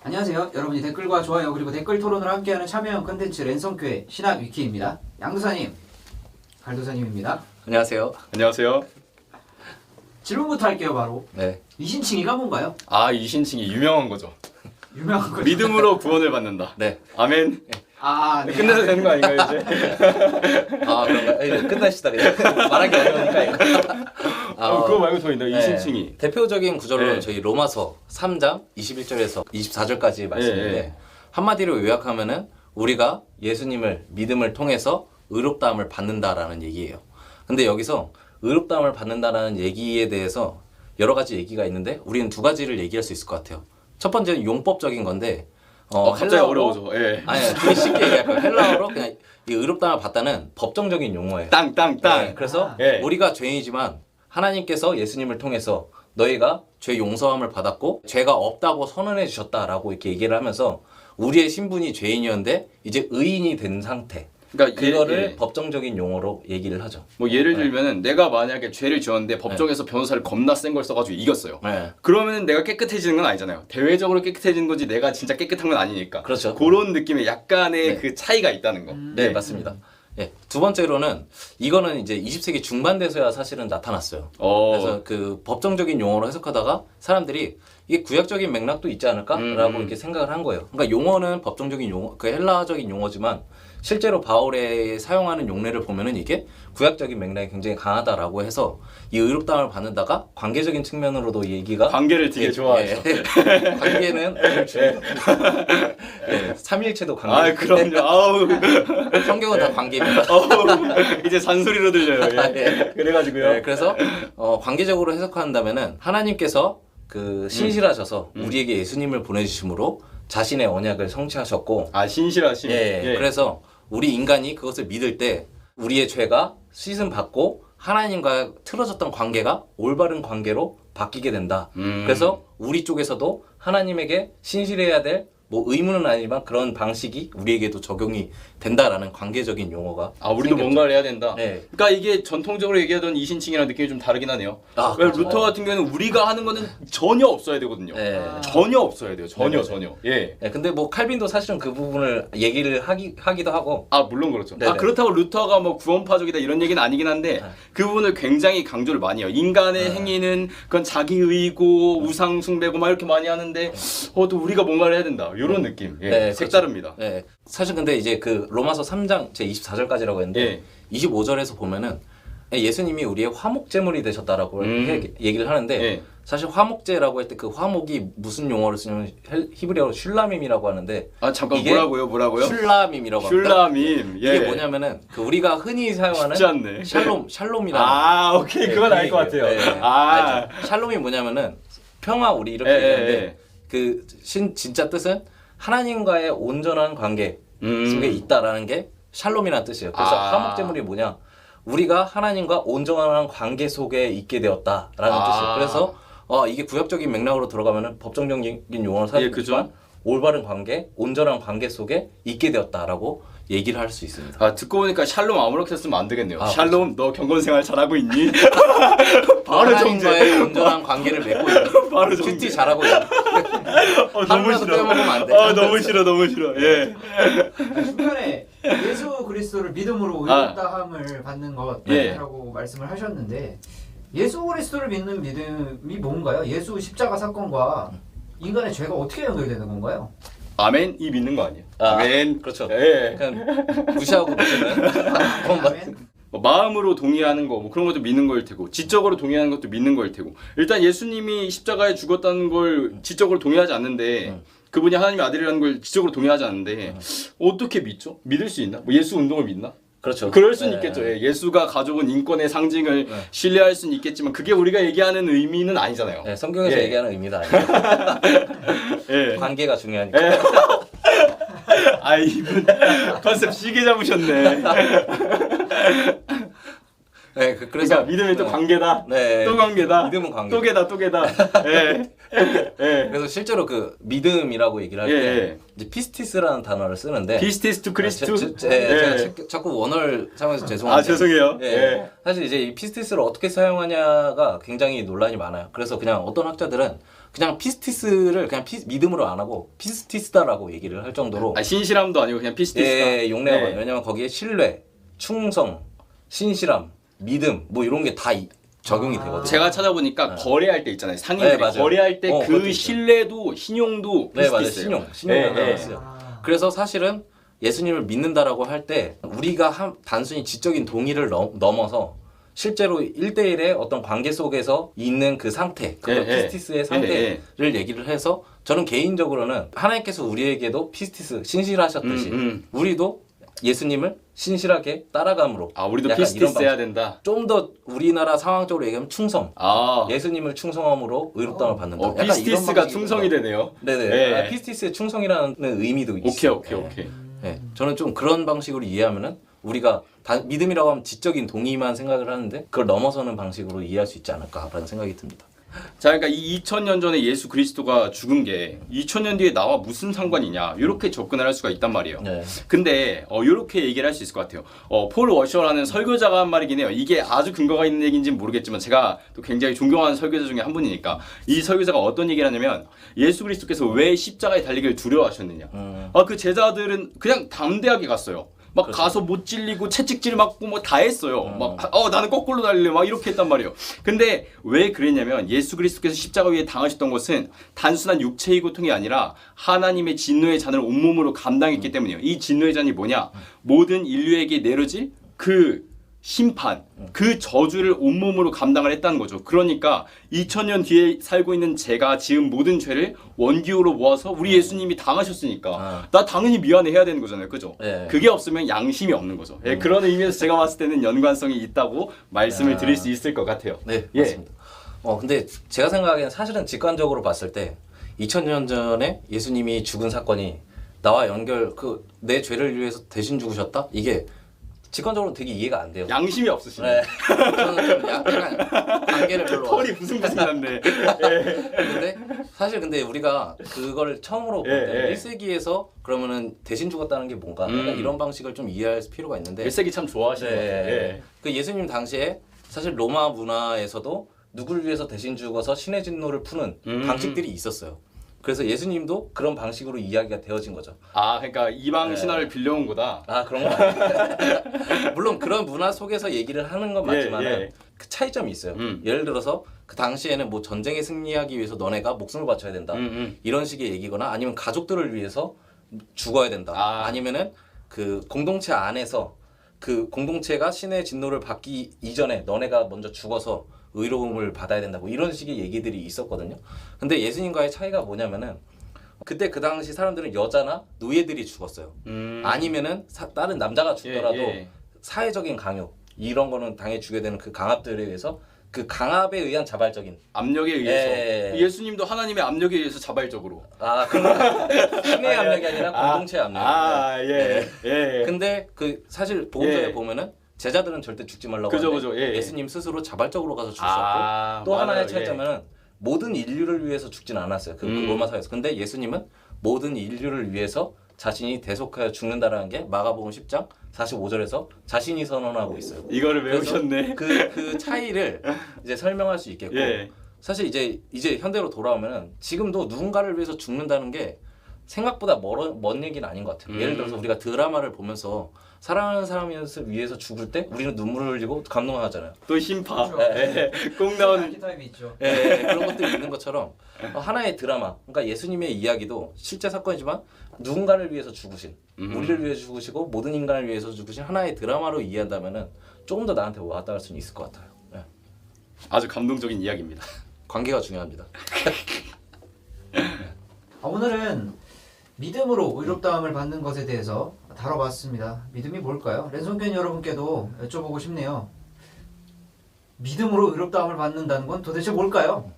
안녕하세요. 여러분이 댓글과 좋아요 그리고 댓글 토론을 함께하는 참여형 컨텐츠 랜선교회 신학 위키입니다. 양도사님, 갈도사님입니다. 안녕하세요. 안녕하세요. 질문부터 할게요. 바로 네. 이신칭의가 뭔가요? 이신칭이 유명한 거죠. 유명한 거죠. 믿음으로 구원을 받는다. 네. 아멘. 네. 끝내도 되는 거 아닌가요 이제? 그런가? 끝나시다 그냥. 말하기 어려우니까 이거. 그거 말고 더 있나? 네. 이신칭이. 대표적인 구절로는 네. 저희 로마서 3장 21절에서 24절까지 말씀인데 한마디로 요약하면은 우리가 예수님을 믿음을 통해서 의롭다함을 받는다라는 얘기예요. 근데 여기서 의롭다함을 받는다라는 얘기에 대해서 여러 가지 얘기가 있는데 우리는 두 가지를 얘기할 수 있을 것 같아요. 첫 번째는 용법적인 건데 갑자기 어려워져. 예. 아니, 되게 쉽게 얘기할 거예요. 헬라어로 그냥 이 의롭다함을 받다는 법정적인 용어예요. 땅. 네, 그래서 예. 우리가 죄인이지만 하나님께서 예수님을 통해서 너희가 죄 용서함을 받았고 죄가 없다고 선언해 주셨다라고 이렇게 얘기를 하면서 우리의 신분이 죄인이었는데 이제 의인이 된 상태. 그러니까 그거를 법정적인 용어로 얘기를 하죠. 뭐 예를 들면은 내가 만약에 죄를 지었는데 법정에서 변호사를 겁나 센 걸 써가지고 이겼어요. 네. 그러면은 내가 깨끗해지는 건 아니잖아요. 대외적으로 깨끗해지는 거지 내가 진짜 깨끗한 건 아니니까. 그렇죠. 그런 느낌의 약간의 네. 그 차이가 있다는 거. 네, 맞습니다. 예. 두 번째로는 이거는 이제 20세기 중반 돼서야 사실은 나타났어요. 그래서 그 법정적인 용어로 해석하다가 사람들이 이게 구약적인 맥락도 있지 않을까라고 이렇게 생각을 한 거예요. 그러니까 용어는 법정적인 용어, 그 헬라적인 용어지만 실제로 바울의 사용하는 용례를 보면은 이게 구약적인 맥락이 굉장히 강하다라고 해서 이 의롭다함을 받는다가 관계적인 측면으로도 얘기가 관계를 되게 좋아하죠. 관계는 삼일체도 관계. 그럼요. 아우. 성경은 다 관계입니다. 이제 잔소리로 들려요. 예. 네. 그래가지고요. 네, 그래서 관계적으로 해석한다면은 하나님께서 그 신실하셔서 우리에게 예수님을 보내주심으로 자신의 언약을 성취하셨고, 신실하심. 예. 그래서 우리 인간이 그것을 믿을 때 우리의 죄가 씻음 받고 하나님과 틀어졌던 관계가 올바른 관계로 바뀌게 된다. 그래서 우리 쪽에서도 하나님에게 신실해야 될 뭐 의무는 아니지만 그런 방식이 우리에게도 적용이 된다라는 관계적인 용어가 우리도 생겼죠. 뭔가를 해야 된다. 네. 그러니까 이게 전통적으로 얘기하던 이신칭이랑 느낌이 좀 다르긴 하네요. 왜 그렇죠. 루터 같은 경우는 우리가 하는 거는 전혀 없어야 되거든요. 네. 전혀 없어야 돼요. 전혀. 예. 네, 근데 뭐 칼빈도 사실은 그 부분을 얘기를 하기도 하고. 물론 그렇죠. 네네. 그렇다고 루터가 뭐 구원파적이다 이런 얘기는 아니긴 한데 그 부분을 굉장히 강조를 많이 해요. 인간의 행위는 그건 자기의고 우상 숭배고 막 이렇게 많이 하는데 또 우리가 뭔가를 해야 된다. 이런 느낌. 예. 색다릅니다. 그렇죠. 네. 사실 근데 이제 그 로마서 3장 제 24절까지라고 했는데 25절에서 보면은 예수님이 우리의 화목제물이 되셨다라고 얘기를 하는데 사실 화목제라고 할 때 그 화목이 무슨 용어를 쓰냐면 히브리어로 슐라밈이라고 하는데 잠깐 이게 뭐라고요? 슐라밈이라고 합니다. 슐라밈. 이게 뭐냐면은 그 우리가 흔히 사용하는 쉽지 않네. 샬롬이라는 오케이. 그건 알 것 같아요. 알죠? 샬롬이 뭐냐면은 평화 우리 이렇게 얘기하는데 그 진짜 뜻은 하나님과의 온전한 관계 속에 있다라는 게 샬롬이라는 뜻이에요. 그래서 화목제물이 뭐냐? 우리가 하나님과 온전한 관계 속에 있게 되었다라는 뜻이에요. 그래서 이게 구약적인 맥락으로 들어가면은 법정적인 용어를 사용하지만 올바른 관계, 온전한 관계 속에 있게 되었다라고 얘기를 할 수 있습니다. 듣고 보니까 샬롬 아무렇게 쓰면 안 되겠네요. 샬롬, 너 경건생활 잘하고 있니? 바로 하나님과의 온전한 관계를 맺고 있는. 바로 정제. 큐티 잘하고 있는. 너무 싫어. 빼먹으면 안 돼. 너무 싫어. 예. 중간에 예수 그리스도를 믿음으로 의롭다함을 받는 것이라고 말씀을 하셨는데 예수 그리스도를 믿는 믿음이 뭔가요? 예수 십자가 사건과 인간의 죄가 어떻게 연결되는 건가요? 아멘 이 믿는 거 아니에요? 아멘. 그렇죠. 예. 그냥 무시하고 믿는. 아멘. 마음으로 동의하는 거 그런 것도 믿는 거일 테고 지적으로 동의하는 것도 믿는 거일 테고 일단 예수님이 십자가에 죽었다는 걸 지적으로 동의하지 않는데 그분이 하나님의 아들이라는 걸 지적으로 동의하지 않는데 어떻게 믿죠? 믿을 수 있나? 뭐 예수 운동을 믿나? 그렇죠. 그럴 수는 있겠죠. 예수가 가져온 인권의 상징을 신뢰할 수는 있겠지만 그게 우리가 얘기하는 의미는 아니잖아요. 네, 성경에서 얘기하는 의미다 아니에요. 관계가 중요하니까. 이분 컨셉 시계 잡으셨네. 네, 그래서 믿음이 또 관계다. 네, 또 관계다. 믿음은 관계. 또 개다. 그래서 실제로 그 믿음이라고 얘기를 할 때 이제 피스티스라는 단어를 쓰는데 피스티스 투 크리스투. 제가 자꾸 원어를 사용해서 죄송한데. 죄송해요. 사실 이제 이 피스티스를 어떻게 사용하냐가 굉장히 논란이 많아요. 그래서 그냥 어떤 학자들은 그냥 피스티스를 그냥 믿음으로 안 하고 피스티스다라고 얘기를 할 정도로 신실함도 아니고 그냥 피스티스다. 예, 용례가 네. 많아요. 왜냐면 거기에 신뢰, 충성, 신실함, 믿음 뭐 이런 게 다 적용이 되거든요. 제가 찾아보니까 거래할 때 있잖아요. 상인들이 네, 맞아요. 거래할 때 그것도 그 있어요. 신뢰도 신용도 네, 맞아요. 피스티스예요. 신용이라고 네, 했어요. 그래서 사실은 예수님을 믿는다라고 할 때 우리가 단순히 지적인 동의를 넘어서 실제로 1대1의 어떤 관계 속에서 있는 그 상태, 그 피스티스의 상태를 얘기를 해서 저는 개인적으로는 하나님께서 우리에게도 피스티스 신실하셨듯이 우리도 예수님을 신실하게 따라감으로 우리도 약간 피스티스 이런 해야 된다. 좀 더 우리나라 상황적으로 얘기하면 충성. 아, 예수님을 충성함으로 의롭다함을 받는다. 약간 이런 피스티스가 방식이거든요. 충성이 되네요. 네네. 네. 피스티스의 충성이라는 의미도 있어요. 오케이. 네. 저는 좀 그런 방식으로 이해하면은 우리가 믿음이라고 하면 지적인 동의만 생각을 하는데 그걸 넘어서는 방식으로 이해할 수 있지 않을까라는 생각이 듭니다. 자, 그러니까 이 2000년 전에 예수 그리스도가 죽은 게 2000년 뒤에 나와 무슨 상관이냐 이렇게 접근을 할 수가 있단 말이에요. 네. 근데 이렇게 얘기를 할 수 있을 것 같아요. 폴 워셔라는 설교자가 한 말이긴 해요. 이게 아주 근거가 있는 얘기인지는 모르겠지만 제가 또 굉장히 존경하는 설교자 중에 한 분이니까 이 설교자가 어떤 얘기를 하냐면 예수 그리스도께서 왜 십자가에 달리기를 두려워하셨느냐. 그 제자들은 그냥 담대하게 갔어요. 막 그렇죠. 가서 못 찔리고 채찍질 맞고 뭐 다 했어요. 막 나는 거꾸로 달릴래 막 이렇게 했단 말이에요. 근데 왜 그랬냐면 예수 그리스도께서 십자가 위에 당하셨던 것은 단순한 육체의 고통이 아니라 하나님의 진노의 잔을 온몸으로 감당했기 때문이에요. 이 진노의 잔이 뭐냐? 모든 인류에게 내려질 그 심판, 그 저주를 온몸으로 감당을 했다는 거죠. 그러니까 2000년 뒤에 살고 있는 제가 지은 모든 죄를 원기호로 모아서 우리 예수님이 당하셨으니까 나 당연히 미안해 해야 되는 거잖아요. 그죠? 네. 그게 없으면 양심이 없는 거죠. 예, 그런 의미에서 제가 봤을 때는 연관성이 있다고 말씀을 드릴 수 있을 것 같아요. 네, 예. 맞습니다. 근데 제가 생각하기엔 사실은 직관적으로 봤을 때 2000년 전에 예수님이 죽은 사건이 나와 내 죄를 위해서 대신 죽으셨다? 이게 직관적으로 되게 이해가 안 돼요. 양심이 없으시네. 네. 저는 좀 약간 관계를 별로 털이 부승부승한데. 근데 사실 근데 우리가 그걸 처음으로 볼 때 예. 1세기에서 그러면은 대신 죽었다는 게 뭔가 약간 이런 방식을 좀 이해할 필요가 있는데 1세기 참 좋아하시는 것 같아요. 예. 그 예수님 당시에 사실 로마 문화에서도 누구를 위해서 대신 죽어서 신의 진노를 푸는 방식들이 있었어요. 그래서 예수님도 그런 방식으로 이야기가 되어진 거죠. 그러니까 이방 신화를 빌려온 거다. 그런 거 아니에요. 물론 그런 문화 속에서 얘기를 하는 건 맞지만 예. 그 차이점이 있어요. 예를 들어서 그 당시에는 뭐 전쟁에 승리하기 위해서 너네가 목숨을 바쳐야 된다. 이런 식의 얘기거나 아니면 가족들을 위해서 죽어야 된다. 아니면은 그 공동체 안에서 그 공동체가 신의 진노를 받기 이전에 너네가 먼저 죽어서 의로움을 받아야 된다고 이런 식의 얘기들이 있었거든요. 근데 예수님과의 차이가 뭐냐면은 그때 그 당시 사람들은 여자나 노예들이 죽었어요. 아니면은 다른 남자가 죽더라도 사회적인 강요 이런 거는 당해주게 되는 그 강압들에 의해서 그 강압에 의한 자발적인 압력에 의해서 예수님도 하나님의 압력에 의해서 자발적으로 그런 신의 압력이 아니라 공동체 압력. 근데 그 사실 복음서에 보면은 제자들은 절대 죽지 말라고 하는데 예수님 스스로 자발적으로 가서 죽으셨고 또 하나의 차이점은 모든 인류를 위해서 죽진 않았어요. 그 로마 사회에서. 근데 예수님은 모든 인류를 위해서 자신이 대속하여 죽는다라는 게 마가복음 10장 45절에서 자신이 선언하고 있어요. 이거를 외우셨네. 그 차이를 이제 설명할 수 있겠고 사실 이제 현대로 돌아오면은 지금도 누군가를 위해서 죽는다는 게 생각보다 먼 얘기는 아닌 것 같아요. 예를 들어서 우리가 드라마를 보면서 사랑하는 사람을 위해서 죽을 때 우리는 눈물을 흘리고 감동하잖아요. 또 심파. 그렇죠. 꼭 나오는 타입이 있죠. 그런 것들이 있는 것처럼 하나의 드라마. 그러니까 예수님의 이야기도 실제 사건이지만 누군가를 위해서 죽으신, 우리를 위해서 죽으시고 모든 인간을 위해서 죽으신 하나의 드라마로 이해한다면은 조금 더 나한테 와닿을 수는 있을 것 같아요. 아주 감동적인 이야기입니다. 관계가 중요합니다. 오늘은 믿음으로 의롭다함을 받는 것에 대해서 다뤄봤습니다. 믿음이 뭘까요? 랜선견 여러분께도 여쭤보고 싶네요. 믿음으로 의롭다함을 받는다는 건 도대체 뭘까요?